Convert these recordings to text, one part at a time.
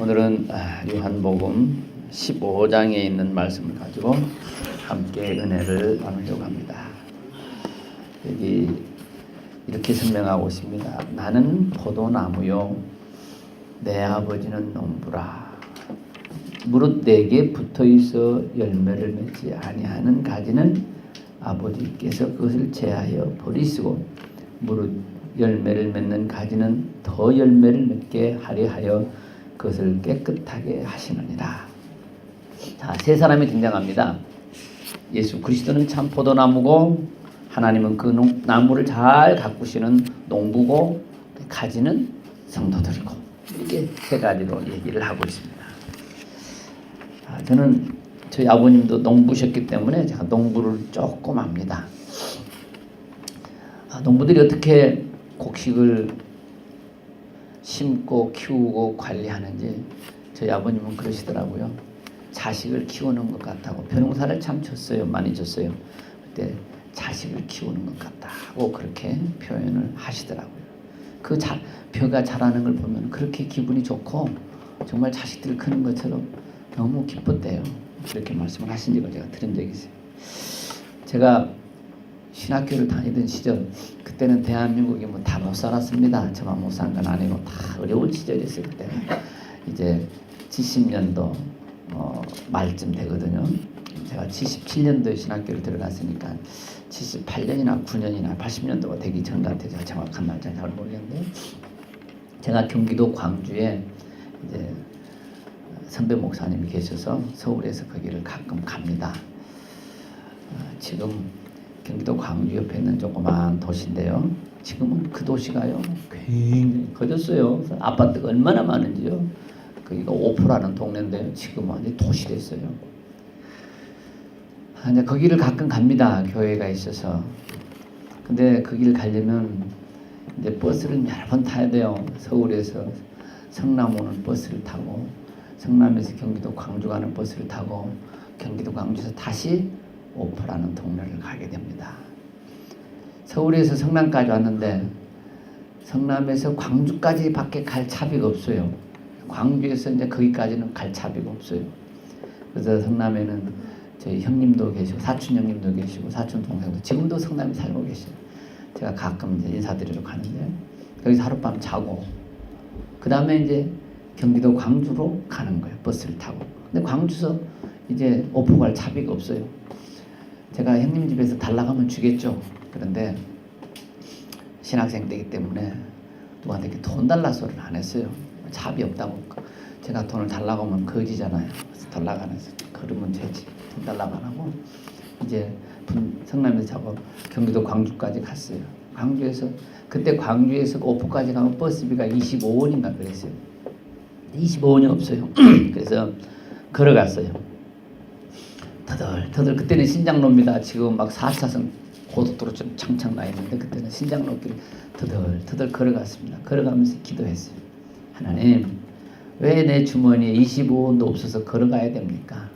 오늘은 요한복음 15장에 있는 말씀을 가지고 함께 은혜를 나누려고 합니다. 여기 이렇게 설명하고 있습니다. 나는 포도나무요 내 아버지는 농부라. 무릇 내게 붙어있어 열매를 맺지 아니하는 가지는 아버지께서 그것을 제하여 버리시고 무릇 열매를 맺는 가지는 더 열매를 맺게 하려 하여 그것을 깨끗하게 하시느니라. 자, 세 사람이 등장합니다. 예수 그리스도는 참 포도나무고 하나님은 그 나무를 잘 가꾸시는 농부고 가지는 성도들이고, 이렇게 세 가지로 얘기를 하고 있습니다. 저는 저희 아버님도 농부셨기 때문에 제가 농부를 조금 압니다. 농부들이 어떻게 곡식을 심고 키우고 관리하는지 저희 아버님은 그러시더라고요. 자식을 키우는 것 같다고. 벼농사를 참 쳤어요. 많이 쳤어요. 그때 자식을 키우는 것 같다고 그렇게 표현을 하시더라고요. 그 벼가 자라는 걸 보면 그렇게 기분이 좋고 정말 자식들이 크는 것처럼 너무 기뻤대요. 그렇게 말씀을 하신 적을 제가 들은 적이 있어요. 제가 신학교를 다니던 시절, 그때는 대한민국이 뭐 다 못 살았습니다. 저만 못 산 건 아니고 다 어려운 시절이었어요. 그때는 이제 70년도 말쯤 되거든요. 제가 77년도에 신학교를 들어갔으니까 78년이나 9년이나 80년도가 되기 전 같아요. 제가 정확한 날짜 잘 모르겠는데, 제가 경기도 광주에 이제 선배 목사님이 계셔서 서울에서 거기를 가끔 갑니다. 지금 경기도 광주 옆에 있는 조그만 도시인데요. 지금은 그 도시가요 굉장히 커졌어요. 아파트가 얼마나 많은지요. 거기가 오포라는 동네인데요. 지금은 완전히 도시 됐어요. 이제 거기를 가끔 갑니다. 교회가 있어서. 근데 거기를 가려면 이제 버스를 여러 번 타야 돼요. 서울에서 성남 오는 버스를 타고, 성남에서 경기도 광주 가는 버스를 타고, 경기도 광주에서 다시 오포라는 동네를 가게 됩니다. 서울에서 성남까지 왔는데 성남에서 광주까지 밖에 갈 차비가 없어요. 광주에서 이제 거기까지는 갈 차비가 없어요. 그래서 성남에는 저희 형님도 계시고 사촌 형님도 계시고 사촌 동생도 지금도 성남에 살고 계셔요. 제가 가끔 이제 인사드리러 가는데 거기서 하룻밤 자고 그 다음에 이제 경기도 광주로 가는 거예요. 버스를 타고. 근데 광주에서 이제 오포 갈 차비가 없어요. 제가 형님 집에서 달라고 하면 주겠죠. 그런데 신학생 때이기 때문에 누구한테 이렇게 돈 달라 소리를 안 했어요. 차비 없다고. 제가 돈을 달라고 하면 거지잖아요. 그래서 달라고 안 해서 그러면 되지. 돈 달라고 안 하고 이제 성남에서 자고 경기도 광주까지 갔어요. 광주에서 그때 광주에서 오포까지 가면 버스비가 25원인가 그랬어요. 25원이 없어요. 그래서 걸어갔어요. 터덜 그때는 신장로입니다. 지금 막 4차선 고속도로 좀 창창 나 있는데 그때는 신장로길 터덜 걸어갔습니다. 걸어가면서 기도했어요. 하나님, 왜 내 주머니에 25원도 없어서 걸어가야 됩니까?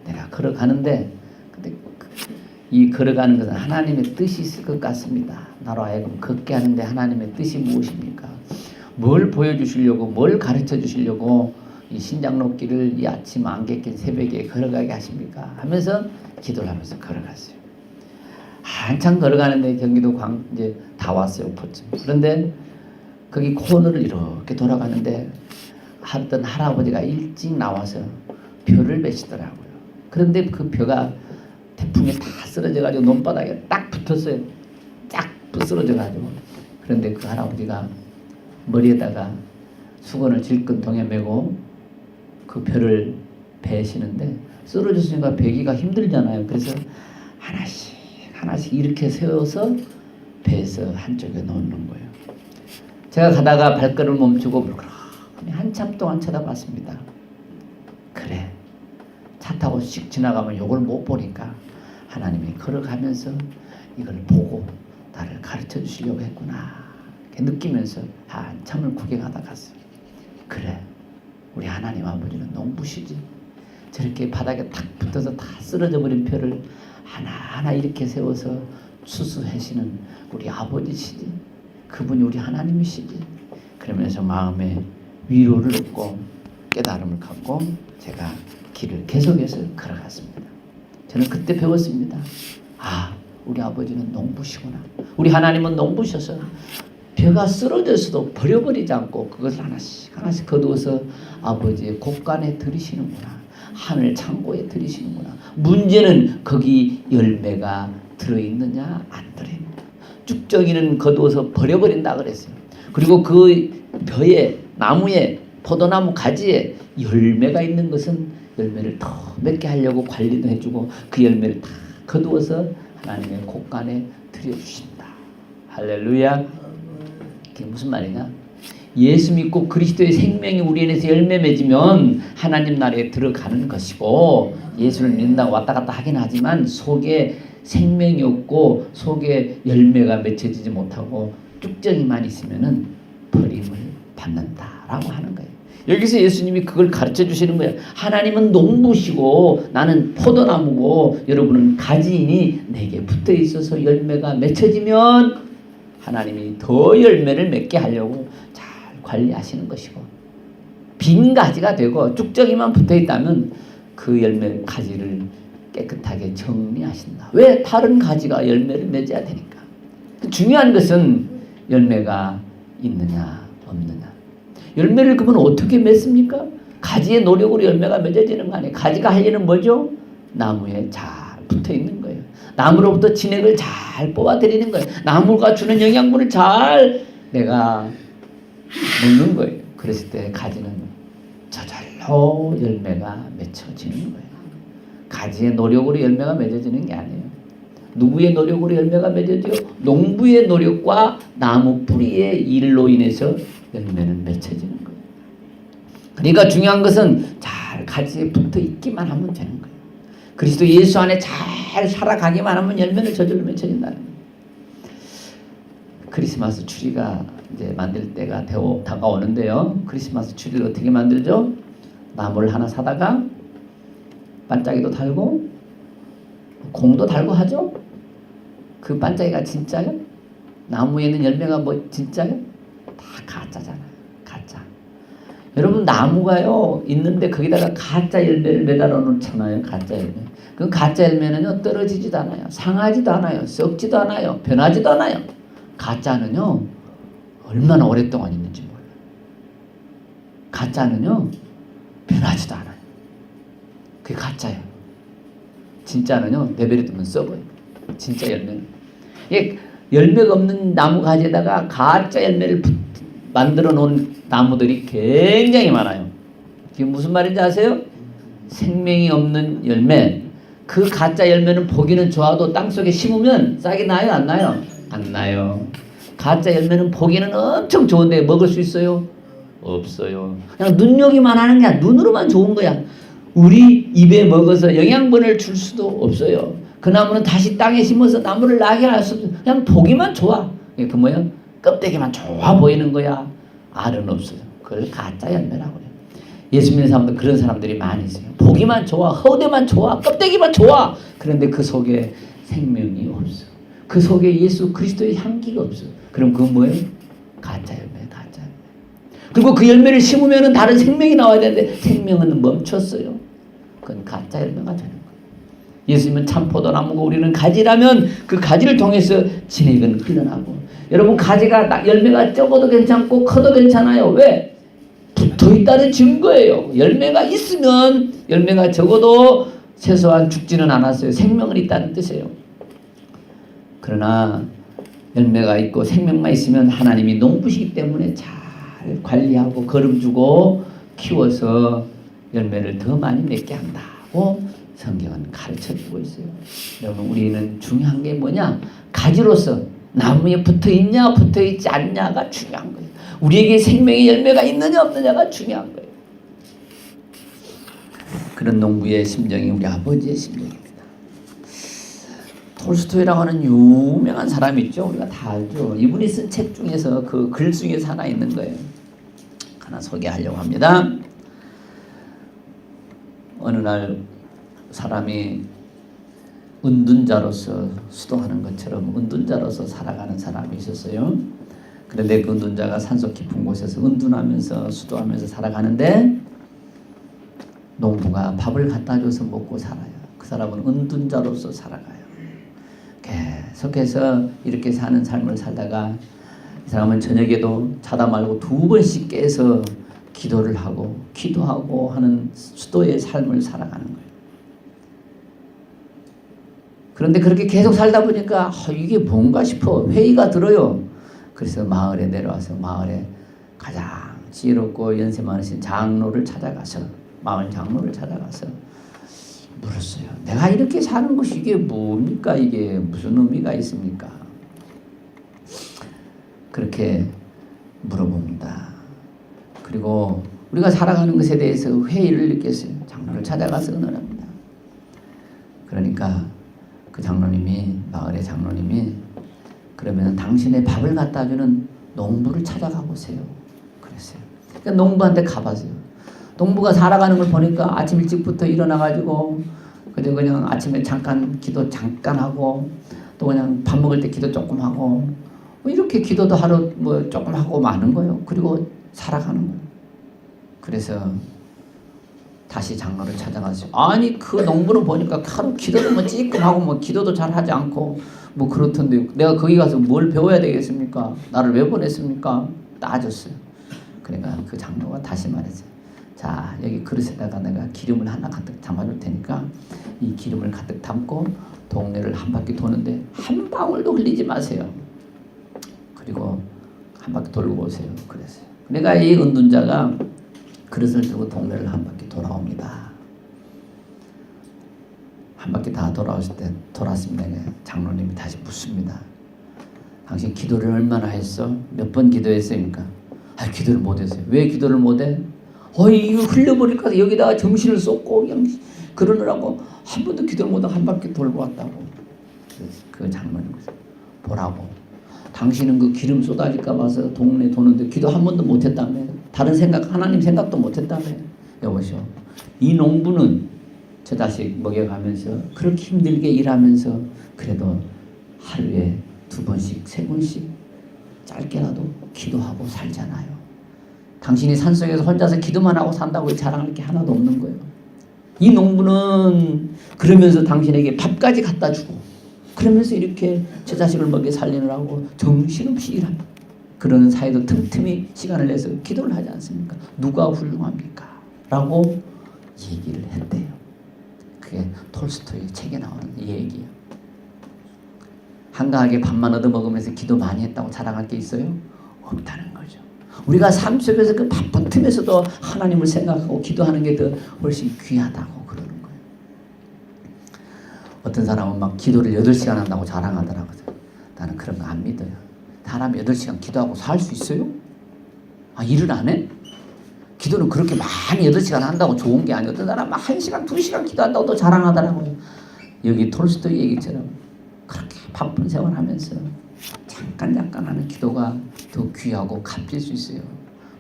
내가 걸어가는데 근데 이 걸어가는 것은 하나님의 뜻이 있을 것 같습니다. 나로 하여금 걷게 하는데 하나님의 뜻이 무엇입니까? 뭘 보여주시려고, 뭘 가르쳐 주시려고 이 신장로길을 이 아침 안개 낀 새벽에 걸어가게 하십니까? 하면서 기도를 하면서 걸어갔어요. 한참 걸어가는데 경기도 이제 다 왔어요. 오포쯤. 그런데 거기 코너를 이렇게 돌아가는데 어떤 할아버지가 일찍 나와서 벼를 베시더라고요. 그런데 그 벼가 태풍에 다 쓰러져가지고 논바닥에 딱 붙었어요. 쫙 쓰러져가지고. 그런데 그 할아버지가 머리에다가 수건을 질끈 동에 메고 그 벼를 베시는데 쓰러졌으니까 베기가 힘들잖아요. 그래서 하나씩 이렇게 세워서 베서 한쪽에 놓는 거예요. 제가 가다가 발걸음을 멈추고 한참 동안 쳐다봤습니다. 그래, 차 타고 씩 지나가면 이걸 못 보니까 하나님이 걸어가면서 이걸 보고 나를 가르쳐 주시려고 했구나 이렇게 느끼면서 한참을 구경하다 갔어요. 그래, 우리 하나님 아버지는 농부시지. 저렇게 바닥에 탁 붙어서 다 쓰러져 버린 벼를 하나하나 이렇게 세워서 추수하시는 우리 아버지시지. 그분이 우리 하나님이시지. 그러면서 마음에 위로를 얻고 깨달음을 갖고 제가 길을 계속해서 걸어갔습니다. 저는 그때 배웠습니다. 우리 아버지는 농부시구나. 우리 하나님은 농부셔서 벼가 쓰러져서도 버려버리지 않고 그것을 하나씩 하나씩 거두어서 아버지의 곳간에 들이시는구나. 하늘 창고에 들이시는구나. 문제는 거기 열매가 들어있느냐 안 들어있느냐. 쭉정이는 거두어서 버려버린다 그랬어요. 그리고 그 벼에 나무에 포도나무 가지에 열매가 있는 것은 열매를 더 맺게 하려고 관리도 해주고 그 열매를 다 거두어서 하나님의 곳간에 들여주신다. 할렐루야. 그게 무슨 말이냐? 예수 믿고 그리스도의 생명이 우리 안에서 열매 맺으면 하나님 나라에 들어가는 것이고, 예수를 믿는다고 왔다 갔다 하긴 하지만 속에 생명이 없고 속에 열매가 맺혀지지 못하고 쭉정이만 있으면은 버림을 받는다라고 하는 거예요. 여기서 예수님이 그걸 가르쳐 주시는 거예요. 하나님은 농부시고 나는 포도나무고 여러분은 가지이니 내게 붙어 있어서 열매가 맺혀지면 하나님이 더 열매를 맺게 하려고 잘 관리하시는 것이고, 빈 가지가 되고 쭉정이만 붙어 있다면 그 열매 가지를 깨끗하게 정리하신다. 왜? 다른 가지가 열매를 맺어야 되니까. 중요한 것은 열매가 있느냐 없느냐. 열매를 그러면 어떻게 맺습니까? 가지의 노력으로 열매가 맺어지는 거 아니에요. 가지가 할 일은 뭐죠? 나무에 잘 붙어 있는 거예요. 나무로부터 진액을 잘 뽑아들이는 거예요. 나무가 주는 영양분을 잘 내가 먹는 거예요. 그랬을 때 가지는 저절로 열매가 맺혀지는 거예요. 가지의 노력으로 열매가 맺어지는 게 아니에요. 누구의 노력으로 열매가 맺어져요? 농부의 노력과 나무 뿌리의 일로 인해서 열매는 맺혀지는 거예요. 그러니까 중요한 것은 잘 가지에 붙어 있기만 하면 되는 거예요. 그리스도 예수 안에 잘 살아가기만 하면 열매는 저절로 맺혀진다는 거예요. 크리스마스 추리가 이제 만들 때가 다가오는데요. 크리스마스 추리를 어떻게 만들죠? 나무를 하나 사다가 반짝이도 달고 공도 달고 하죠. 그 반짝이가 진짜요? 나무에는 열매가 뭐 진짜요? 다 가짜잖아요. 가짜. 여러분 나무가요 있는데 거기다가 가짜 열매를 매달아 놓잖아요. 가짜 열매. 그 가짜 열매는요 떨어지지도 않아요. 상하지도 않아요. 썩지도 않아요. 변하지도 않아요. 가짜는요 얼마나 오랫동안 있는지 몰라요. 가짜는요 변하지도 않아요. 그게 가짜예요. 진짜는요 내버려두면 썩어요. 진짜 열매는. 열매가 없는 나무 가지에다가 가짜 열매를 만들어 놓은 나무들이 굉장히 많아요. 지금 무슨 말인지 아세요? 생명이 없는 열매. 그 가짜 열매는 보기는 좋아도 땅속에 심으면 싹이 나요 안 나요? 안 나요. 가짜 열매는 보기는 엄청 좋은데 먹을 수 있어요? 없어요. 그냥 눈여기만 하는 게 아니라 눈으로만 좋은 거야. 우리 입에 먹어서 영양분을 줄 수도 없어요. 그 나무는 다시 땅에 심어서 나무를 나게 할 수 없어요. 그냥 보기만 좋아. 그 뭐야? 껍데기만 좋아 보이는 거야. 알은 없어요. 그걸 가짜 열매라고 그래요. 예수 믿는 사람들 그런 사람들이 많이 있어요. 보기만 좋아, 허대만 좋아, 껍데기만 좋아. 그런데 그 속에 생명이 없어. 그 속에 예수 그리스도의 향기가 없어. 그럼 그건 뭐예요? 가짜 열매, 가짜 열매. 그리고 그 열매를 심으면 다른 생명이 나와야 되는데 생명은 멈췄어요. 그건 가짜 열매가 되는 거예요. 예수님은 참 포도나무고 우리는 가지라면 그 가지를 통해서 진액은 흘러나고. 여러분 가지가 열매가 적어도 괜찮고 커도 괜찮아요. 왜? 붙어있다는 증거예요. 열매가 있으면 열매가 적어도 최소한 죽지는 않았어요. 생명은 있다는 뜻이에요. 그러나 열매가 있고 생명만 있으면 하나님이 농부시기 때문에 잘 관리하고 거름주고 키워서 열매를 더 많이 맺게 한다고 성경은 가르쳐주고 있어요. 여러분 우리는 중요한 게 뭐냐? 가지로서 나무에 붙어있냐 붙어있지 않냐가 중요한 거예요. 우리에게 생명의 열매가 있느냐 없느냐가 중요한 거예요. 그런 농부의 심정이 우리 아버지의 심정입니다. 톨스토이라고 하는 유명한 사람이 있죠. 우리가 다 알죠. 이분이 쓴 책 중에서 그 글 중에서 하나 있는 거예요. 하나 소개하려고 합니다. 어느 날 사람이 은둔자로서 수도하는 것처럼 은둔자로서 살아가는 사람이 있었어요. 그런데 그 은둔자가 산속 깊은 곳에서 은둔하면서 수도하면서 살아가는데 농부가 밥을 갖다 줘서 먹고 살아요. 그 사람은 은둔자로서 살아가요. 계속해서 이렇게 사는 삶을 살다가 이 사람은 저녁에도 자다 말고 2번씩 깨서 기도를 하고 기도하고 하는 수도의 삶을 살아가는 거예요. 그런데 그렇게 계속 살다 보니까 이게 뭔가 싶어 회의가 들어요. 그래서 마을에 내려와서 마을에 가장 지혜롭고 연세 많으신 장로를 찾아가서 마을 장로를 찾아가서 물었어요. 내가 이렇게 사는 것이 이게 뭡니까? 이게 무슨 의미가 있습니까? 그렇게 물어봅니다. 그리고 우리가 살아가는 것에 대해서 회의를 느꼈어요. 장로를 찾아가서 의논합니다. 그러니까 그 장로님이 마을의 장로님이 그러면 당신의 밥을 갖다 주는 농부를 찾아가 보세요. 그랬어요. 그러니까 농부한테 가봤어요. 농부가 살아가는 걸 보니까 아침 일찍부터 일어나가지고 그냥 아침에 잠깐 기도 잠깐 하고 또 그냥 밥 먹을 때 기도 조금 하고 이렇게 기도도 하루 조금 하고 마는 거예요. 그리고 살아가는 거예요. 그래서 다시 장로를 찾아가서 아니 그 농부는 보니까 하루 기도도 찌끔하고 기도도 잘 하지 않고 그렇던데 내가 거기 가서 뭘 배워야 되겠습니까? 나를 왜 보냈습니까? 따졌어요. 그러니까 그 장로가 다시 말했어요. 자 여기 그릇에다가 내가 기름을 하나 가득 담아줄 테니까 이 기름을 가득 담고 동네를 한 바퀴 도는데 한 방울도 흘리지 마세요. 그리고 한 바퀴 돌고 오세요. 그랬어요. 그러니까 이 은둔자가 그릇을 들고 동네를 한 바퀴 돌아옵니다. 한 바퀴 다 돌아왔을 때 돌았습니다. 장로님이 다시 묻습니다. 당신 기도를 얼마나 했어? 몇 번 기도했습니까? 기도를 못했어요. 왜 기도를 못해? 이거 흘려버릴까 여기다가 정신을 쏟고 그냥 그러느라고 한 번도 기도를 못하고 한 바퀴 돌고 왔다고. 그 장로님 보라고. 당신은 그 기름 쏟아질까 봐서 동네 도는데 기도 한 번도 못했다며. 다른 생각 하나님 생각도 못했다며. 여보시오. 이 농부는 저 자식 먹여가면서 그렇게 힘들게 일하면서 그래도 하루에 2번씩 3번씩 짧게라도 기도하고 살잖아요. 당신이 산속에서 혼자서 기도만 하고 산다고 자랑할 게 하나도 없는 거예요. 이 농부는 그러면서 당신에게 밥까지 갖다 주고 그러면서 이렇게 저 자식을 먹여 살리느라고 정신없이 일합니다. 그러는 사이도 틈틈이 시간을 내서 기도를 하지 않습니까? 누가 훌륭합니까? 라고 얘기를 했대요. 그게 톨스토이 책에 나오는 이 얘기예요. 한가하게 밥만 얻어먹으면서 기도 많이 했다고 자랑할 게 있어요? 없다는 거죠. 우리가 삶 속에서 그 바쁜 틈에서도 하나님을 생각하고 기도하는 게 더 훨씬 귀하다고 그러는 거예요. 어떤 사람은 막 기도를 8시간 한다고 자랑하더라고요. 나는 그런 거 안 믿어요. 사람이 8시간 기도하고 살 수 있어요? 일을 안 해? 기도는 그렇게 많이 8시간 한다고 좋은 게 아니에요. 어떤 사람은 1시간, 2시간 기도한다고 또 자랑하더라고요. 여기 톨스토이 얘기처럼 그렇게 바쁜 생활하면서 잠깐 하는 기도가 더 귀하고 값질 수 있어요.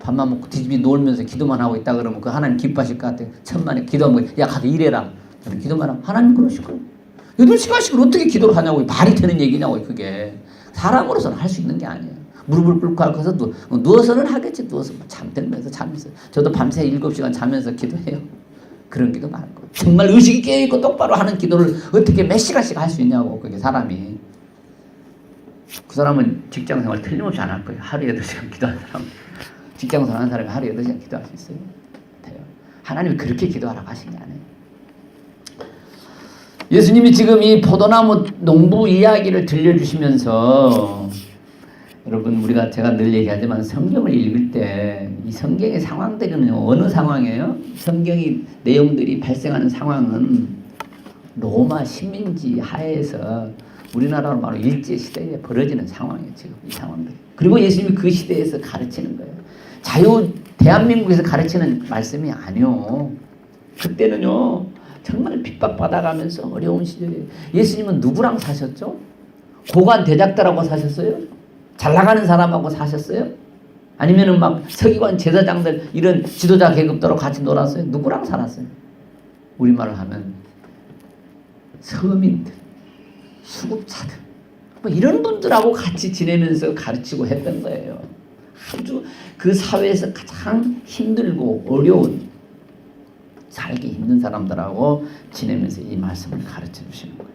밥만 먹고 뒤집이 놀면서 기도만 하고 있다 그러면 그 하나님 기뻐하실 것 같아요. 천만에 기도하면 야 가서 일해라. 저는 기도만 하면 하나님 그러실 거예요. 8시간씩을 어떻게 기도를 하냐고 말이 되는 얘기냐고 그게. 사람으로서는 할 수 있는 게 아니에요. 무릎을 꿇고 할 것은 누워서는 하겠지. 누워서 잠들면서 자면서. 저도 밤새 7시간 자면서 기도해요. 그런 기도 많고 정말 의식이 깨어있고 똑바로 하는 기도를 어떻게 몇 시간씩 할 수 있냐고 그게 사람이. 그 사람은 직장생활 틀림없이 안 할 거예요. 하루에 8시간 기도하는 사람. 직장생활 하는 사람이 하루에 8시간 기도할 수 있어요? 돼요. 하나님이 그렇게 기도하라고 하신 게 아니에요. 예수님이 지금 이 포도나무 농부 이야기를 들려주시면서 여러분 제가 늘 얘기하지만 성경을 읽을 때 이 성경의 상황들은 어느 상황이에요? 성경이 내용들이 발생하는 상황은 로마 식민지 하에서 우리나라로 바로 일제시대에 벌어지는 상황이에요. 지금 이 상황들. 그리고 예수님이 그 시대에서 가르치는 거예요. 대한민국에서 가르치는 말씀이 아니요. 그때는요. 정말 핍박받아가면서 어려운 시절에 예수님은 누구랑 사셨죠? 고관 대작들하고 사셨어요? 잘 나가는 사람하고 사셨어요? 아니면은 막 서기관 제사장들 이런 지도자 계급들하고 같이 놀았어요? 누구랑 살았어요? 우리말로 하면 서민들, 수급자들 이런 분들하고 같이 지내면서 가르치고 했던 거예요. 아주 그 사회에서 가장 힘들고 어려운 살기 힘든 사람들하고 지내면서 이 말씀을 가르쳐 주시는 거예요.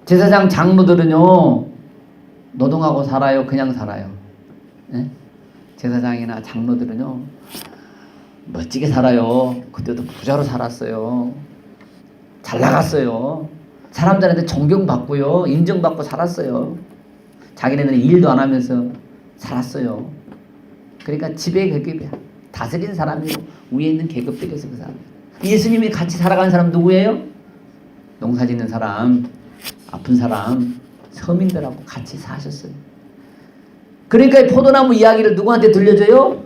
제사장 장로들은요 노동하고 살아요? 그냥 살아요? 네? 제사장이나 장로들은요 멋지게 살아요. 그때도 부자로 살았어요. 잘 나갔어요. 사람들한테 존경받고요 인정받고 살았어요. 자기네들은 일도 안 하면서 살았어요. 그러니까 지배 계급이야. 다스린 사람이고 위에 있는 계급들에서 그 사람. 예수님이 같이 살아가는 사람 누구예요? 농사 짓는 사람, 아픈 사람, 서민들하고 같이 사셨어요. 그러니까 이 포도나무 이야기를 누구한테 들려줘요?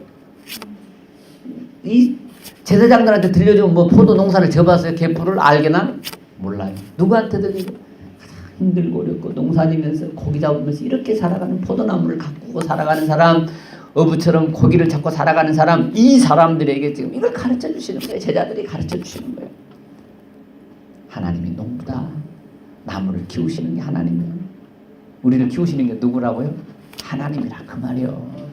이 제사장들한테 들려주면 뭐 포도 농사를 져봤어요? 개풀을 알게나? 몰라요. 누구한테 들려줘? 힘들고 어렵고 농사 지면서 고기 잡으면서 이렇게 살아가는 포도나무를 가꾸고 살아가는 사람, 어부처럼 고기를 잡고 살아가는 사람, 이 사람들에게 지금 이걸 가르쳐 주시는 거예요. 제자들이 가르쳐 주시는 거예요. 하나님이 농부다. 나무를 키우시는 게 하나님이에요. 우리를 키우시는 게 누구라고요? 하나님이라 그 말이요.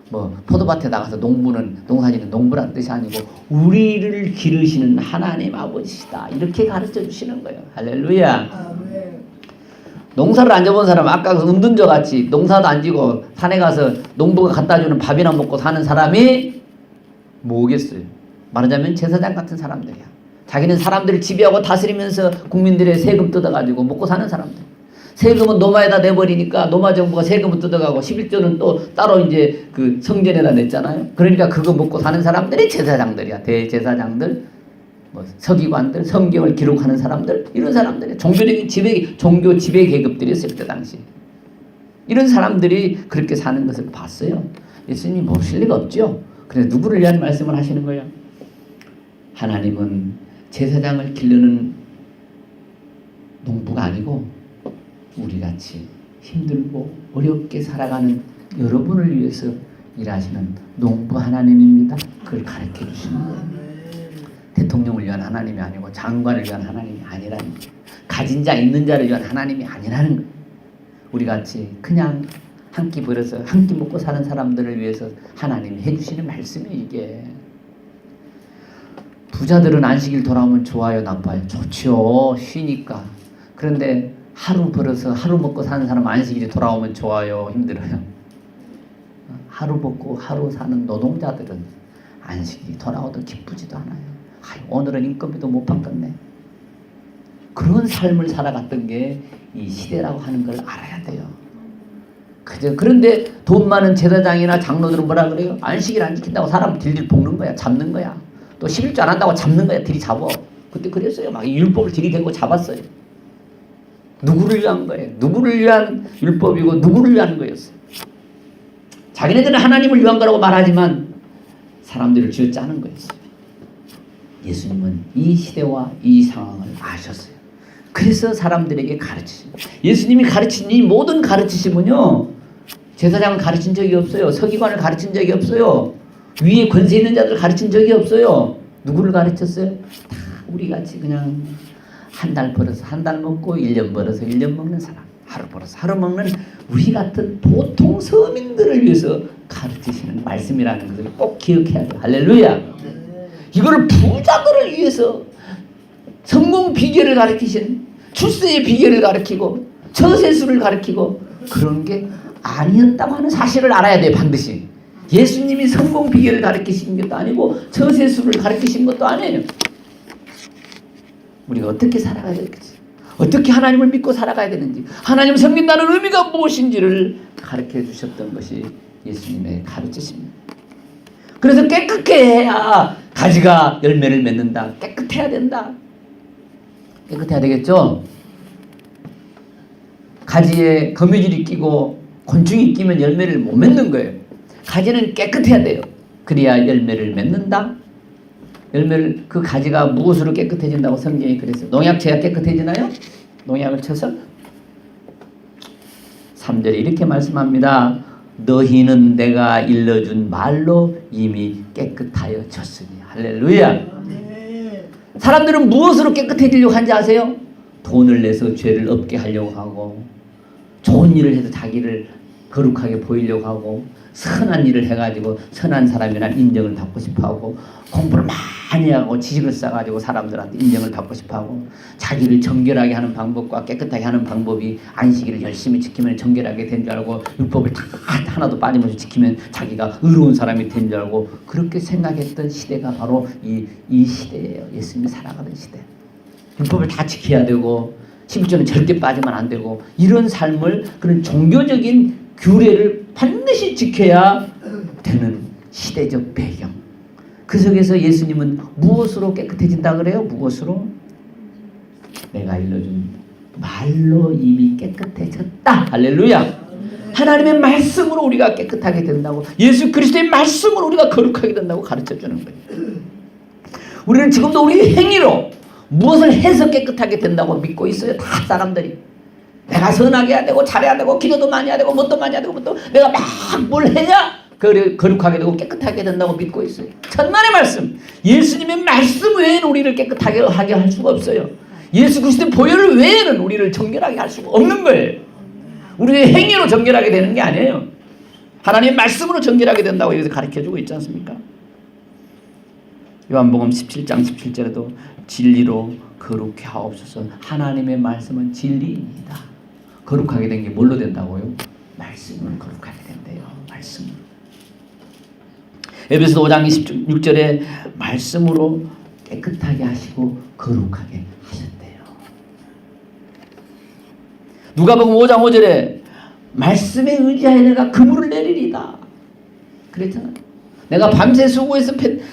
뭐 포도밭에 나가서 농부는 농사짓는 농부란 뜻이 아니고 우리를 기르시는 하나님 아버지시다. 이렇게 가르쳐 주시는 거예요. 할렐루야. 농사를 안 져본 사람, 아까 그 은둔저 같이 농사도 안 지고 산에 가서 농부가 갖다 주는 밥이나 먹고 사는 사람이 뭐겠어요? 말하자면 제사장 같은 사람들이야. 자기는 사람들을 지배하고 다스리면서 국민들의 세금 뜯어가지고 먹고 사는 사람들. 세금은 노마에다 내버리니까 노마 정부가 세금을 뜯어가고 11조는 또 따로 이제 그 성전에다 냈잖아요. 그러니까 그거 먹고 사는 사람들이 제사장들이야. 대제사장들, 뭐 서기관들, 성경을 기록하는 사람들, 이런 사람들이 종교적인 종교 지배 계급들이었어요. 그때 당시. 이런 사람들이 그렇게 사는 것을 봤어요. 예수님이 모실 리가 없죠. 그래서 누구를 위한 말씀을 하시는 거예요? 하나님은 제사장을 기르는 농부가 아니고 우리같이 힘들고 어렵게 살아가는 여러분을 위해서 일하시는 농부 하나님입니다. 그걸 가르쳐 주시는 거예요. 대통령을 위한 하나님이 아니고 장관을 위한 하나님이 아니라는 거예요. 가진 자 있는 자를 위한 하나님이 아니라는 거예요. 우리같이 그냥 한 끼 벌어서 한 끼 먹고 사는 사람들을 위해서 하나님이 해주시는 말씀이에요. 이게 부자들은 안식일 돌아오면 좋아요, 나빠요? 좋죠. 쉬니까. 그런데 하루 벌어서 하루 먹고 사는 사람 안식일이 돌아오면 좋아요, 힘들어요? 하루 먹고 하루 사는 노동자들은 안식일이 돌아오도 기쁘지도 않아요. 오늘은 인건비도 못 받겠네. 그런 삶을 살아갔던 게 이 시대라고 하는 걸 알아야 돼요. 그런데 돈 많은 제사장이나 장로들은 뭐라 그래요? 안식일 안 지킨다고 사람 딜딜 볶는 거야, 잡는 거야. 또 11조 안 한다고 잡는 거야, 들이잡어. 그때 그랬어요. 막 율법을 들이대고 잡았어요. 누구를 위한 거예요? 누구를 위한 율법이고 누구를 위한 거였어요? 자기네들은 하나님을 위한 거라고 말하지만 사람들을 쥐어짜는 거였어요. 예수님은 이 시대와 이 상황을 아셨어요. 그래서 사람들에게 가르치십니다. 예수님이 가르친 이 모든 가르치심은요, 제사장을 가르친 적이 없어요. 서기관을 가르친 적이 없어요. 위에 권세 있는 자들을 가르친 적이 없어요. 누구를 가르쳤어요? 다 우리같이 그냥 한 달 벌어서 한 달 먹고 1년 벌어서 1년 먹는 사람, 하루 벌어서 하루 먹는 우리 같은 보통 서민들을 위해서 가르치시는 말씀이라는 것을 꼭 기억해야 돼요. 할렐루야. 이거를 부자들을 위해서 성공 비결을 가르치신, 출세의 비결을 가르치고 처세술을 가르치고 그런 게 아니었다고 하는 사실을 알아야 돼요. 반드시. 예수님이 성공 비결을 가르치신 것도 아니고 처세술을 가르치신 것도 아니에요. 우리가 어떻게 살아가야 될지, 어떻게 하나님을 믿고 살아가야 되는지, 하나님 섬긴다는 의미가 무엇인지를 가르쳐 주셨던 것이 예수님의 가르치십니다. 그래서 깨끗해 해야 가지가 열매를 맺는다. 깨끗해야 된다. 깨끗해야 되겠죠? 가지에 거미줄이 끼고 곤충이 끼면 열매를 못 맺는 거예요. 가지는 깨끗해야 돼요. 그래야 열매를 맺는다. 열매를, 그 가지가 무엇으로 깨끗해진다고 성경이 그랬어요? 농약 쳐야 깨끗해지나요? 농약을 쳐서? 3절에 이렇게 말씀합니다. 너희는 내가 일러준 말로 이미 깨끗하여 졌으니. 할렐루야. 사람들은 무엇으로 깨끗해지려고 하는지 아세요? 돈을 내서 죄를 없게 하려고 하고, 좋은 일을 해서 자기를 거룩하게 보이려고 하고, 선한 일을 해가지고 선한 사람이라는 인정을 받고 싶어하고 공부를 많이 하고 지식을 쌓아가지고 사람들한테 인정을 받고 싶어하고 자기를 정결하게 하는 방법과 깨끗하게 하는 방법이 안식일을 열심히 지키면 정결하게 된 줄 알고 율법을 다 하나도 빠짐없이 지키면 자기가 의로운 사람이 된 줄 알고 그렇게 생각했던 시대가 바로 이 시대예요. 예수님이 살아가는 시대. 율법을 다 지켜야 되고 11조는 절대 빠지면 안 되고 이런 삶을 그런 종교적인 규례를 반드시 지켜야 되는 시대적 배경. 그 속에서 예수님은 무엇으로 깨끗해진다 그래요? 무엇으로? 내가 일러준 말로 이미 깨끗해졌다. 할렐루야. 하나님의 말씀으로 우리가 깨끗하게 된다고, 예수 그리스도의 말씀으로 우리가 거룩하게 된다고 가르쳐주는 거예요. 우리는 지금도 우리 행위로 무엇을 해서 깨끗하게 된다고 믿고 있어요. 다 사람들이. 내가 선하게 해야 되고 잘해야 되고 기도도 많이 해야 되고 뭣도 많이 해야 되고 뭣도 내가 막 뭘 해야 거룩하게 되고 깨끗하게 된다고 믿고 있어요. 천만의 말씀, 예수님의 말씀 외에는 우리를 깨끗하게 하게 할 수가 없어요. 예수 그리스도의 보혈 외에는 우리를 정결하게 할 수가 없는 거예요. 우리의 행위로 정결하게 되는 게 아니에요. 하나님의 말씀으로 정결하게 된다고 여기서 가르쳐주고 있지 않습니까? 요한복음 17장 17절에도 진리로 거룩해 하옵소서. 하나님의 말씀은 진리입니다. 거룩하게 된 게 뭘로 된다고요? 말씀으로 거룩하게 된대요. 말씀으로. 에베소서 5장 26절에 말씀으로 깨끗하게 하시고 거룩하게 하셨대요. 누가복음 5장 5절에 말씀에 의지하여 내가 그물을 내리리다 그랬잖아요. 내가 밤새 수고해서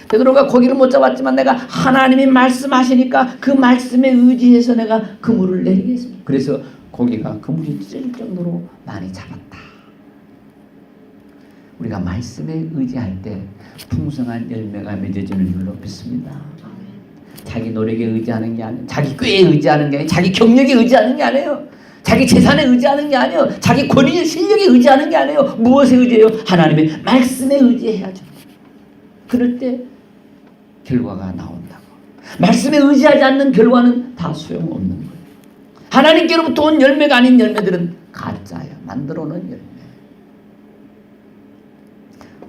베드로가 고기를 못 잡았지만 내가 하나님이 말씀하시니까 그 말씀에 의지해서 내가 그물을 내리겠습니다. 그래서 고기가 그물이 찢을 정도로 많이 잡았다. 우리가 말씀에 의지할 때 풍성한 열매가 맺어지는 줄로 믿습니다. 자기 노력에 의지하는 게 아니에요. 자기 꾀에 의지하는 게 아니에요. 자기 경력에 의지하는 게 아니에요. 자기 재산에 의지하는 게 아니에요. 자기 권위의 실력에 의지하는 게 아니에요. 무엇에 의지해요? 하나님의 말씀에 의지해야죠. 그럴 때 결과가 나온다고. 말씀에 의지하지 않는 결과는 다 소용없는 거예요. 하나님께로부터 온 열매가 아닌 열매들은 가짜예요. 만들어 놓은 열매.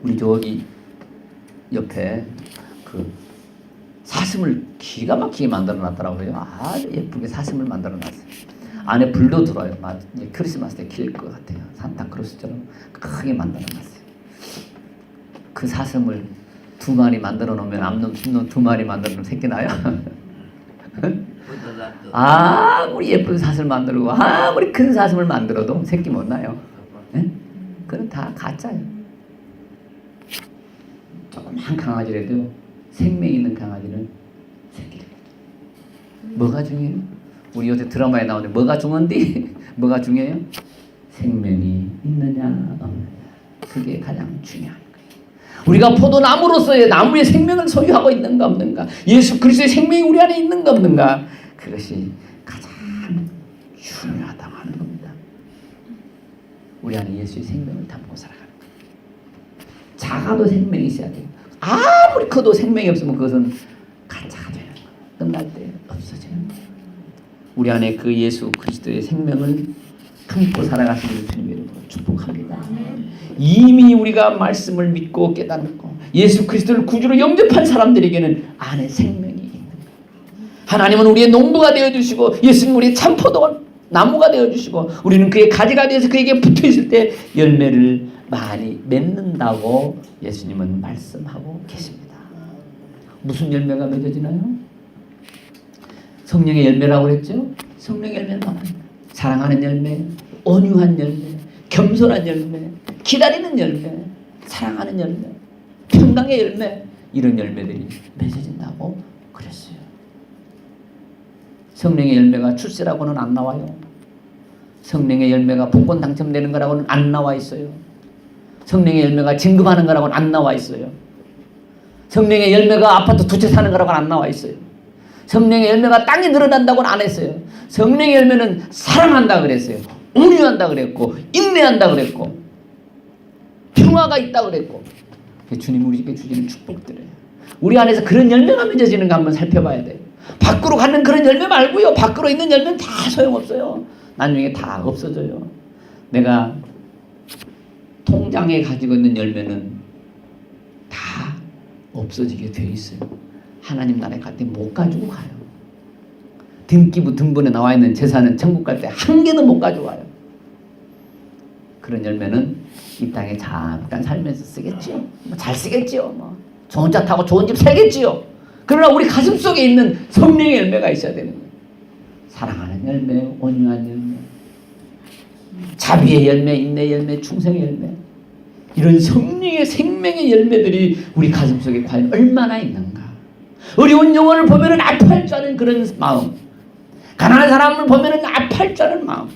우리 저기 옆에 그 사슴을 기가 막히게 만들어 놨더라고요. 아주 예쁘게 사슴을 만들어 놨어요. 안에 불도 들어요. 크리스마스 때 킬 것 같아요. 산타크로스처럼 크게 만들어 놨어요. 그 사슴을 2마리 만들어 놓으면 암놈, 순놈 2마리 만들어 놓으면 새끼 나요? 아무리 예쁜 사슴을 만들고 아무리 큰 사슴을 만들어도 새끼 못 나요. 네? 그건 다 가짜예요. 조그만 강아지라도 생명 있는 강아지는 새끼를. 뭐가 중요해요? 우리 요새 드라마에 나오는데 뭐가 중요한데? 뭐가 중요해요? 생명이 있느냐 없느냐. 그게 가장 중요한 거예요. 우리가 포도나무로서의 나무의 생명을 소유하고 있는가 없는가, 예수 그리스도의 생명이 우리 안에 있는가 없는가, 그것이 가장 중요하다고 하는 겁니다. 우리 안에 예수의 생명을 담고 살아가는 거예요. 작아도 생명이 있어야 돼요. 아무리 커도 생명이 없으면 그것은 가짜가 되는 거예요. 끝날 때 없어지는 거예요. 우리 안에 그 예수 그리스도의 생명을 품고 살아가시기를 주님의 이름으로 축복합니다. 이미 우리가 말씀을 믿고 깨닫고 예수 그리스도를 구주로 영접한 사람들에게는 안에 생명이 있는 거예요. 하나님은 우리의 농부가 되어주시고 예수님 우리의 참포도 나무가 되어주시고 우리는 그의 가지가 되어서 그에게 붙어있을 때 열매를 많이 맺는다고 예수님은 말씀하고 계십니다. 무슨 열매가 맺어지나요? 성령의 열매라고 그랬죠? 성령의 열매는 사랑하는 열매, 온유한 열매, 겸손한 열매, 기다리는 열매, 사랑하는 열매, 평강의 열매, 이런 열매들이 맺어진다고 그랬어요. 성령의 열매가 출세라고는 안 나와요. 성령의 열매가 복권 당첨되는 거라고는 안 나와 있어요. 성령의 열매가 진급하는 거라고는 안 나와 있어요. 성령의 열매가 아파트 2채 사는 거라고는 안 나와 있어요. 성령의 열매가 땅이 늘어난다고는 안 했어요. 성령의 열매는 사랑한다 그랬어요. 온유한다 그랬고 인내한다 그랬고 평화가 있다 그랬고, 주님 우리에게 주시는 축복들이에요. 우리 안에서 그런 열매가 맺어지는가 한번 살펴봐야 돼요. 밖으로 가는 그런 열매 말고요. 밖으로 있는 열매는 다 소용없어요. 나중에 다 없어져요. 내가 통장에 가지고 있는 열매는 다 없어지게 돼 있어요. 하나님 나라에 갈 때 못 가지고 가요. 등기부 등본에 나와 있는 재산은 천국 갈 때 한 개도 못 가져와요. 그런 열매는 이 땅에 잠깐 살면서 쓰겠지요. 잘 쓰겠지요. 좋은 차 타고 좋은 집 살겠지요. 그러나 우리 가슴 속에 있는 성령의 열매가 있어야 되는 거예요. 사랑하는 열매, 온유한 열매, 자비의 열매, 인내의 열매, 충성의 열매, 이런 성령의 생명의 열매들이 우리 가슴 속에 과연 얼마나 있는가. 어려운 영혼을 보면은 아파할 줄 아는 그런 마음, 가난한 사람을 보면은 아파할 줄 아는 마음,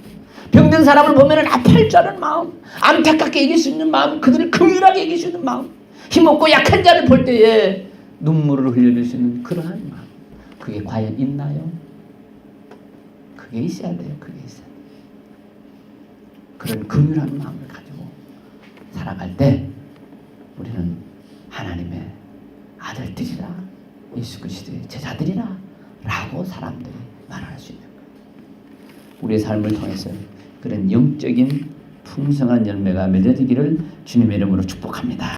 병든 사람을 보면은 아파할 줄 아는 마음, 안타깝게 이길 수 있는 마음, 그들을 긍휼하게 이길 수 있는 마음, 힘없고 약한 자를 볼 때에 눈물을 흘려주시는 그러한 마음, 그게 과연 있나요? 그게 있어야 돼요. 그게 있어야 돼요. 그런 긍휼한 마음을 가지고 살아갈 때 우리는 하나님의 아들들이라, 예수 그리스도의 제자들이라 라고 사람들이 말할 수 있는 거예요. 우리의 삶을 통해서 그런 영적인 풍성한 열매가 맺어지기를 주님의 이름으로 축복합니다.